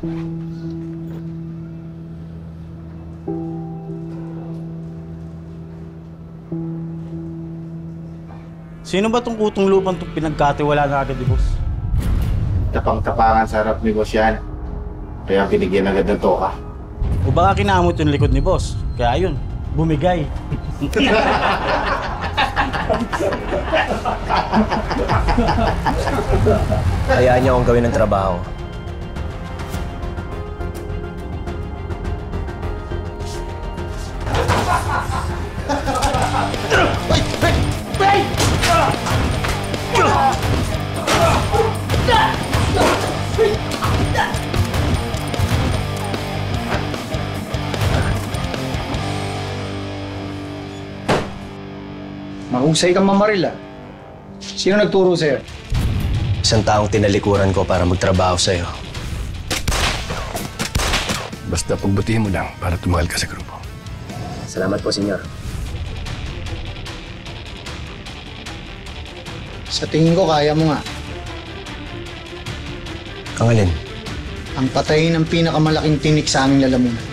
Sino ba tong kutong lupang itong pinagkatiwala na agad ni boss? Tapang-tapangan sa harap ni boss yan. Kaya binigyan agad ng toka. O baka kinamot yung likod ni boss. Kaya yun, bumigay. Hayaan niyo akong gawin ng trabaho. Mahusay kang mamaril ah. Sino nagturo sa'yo? Isang taong tinalikuran ko para magtrabaho sa'yo. Basta pagbutihin mo lang para tumagal ka sa grupo. Salamat po, senyor. Sa tingin ko, kaya mo nga. Ang alin? Ang patayin ng pinakamalaking tinik sa aming lalamunan.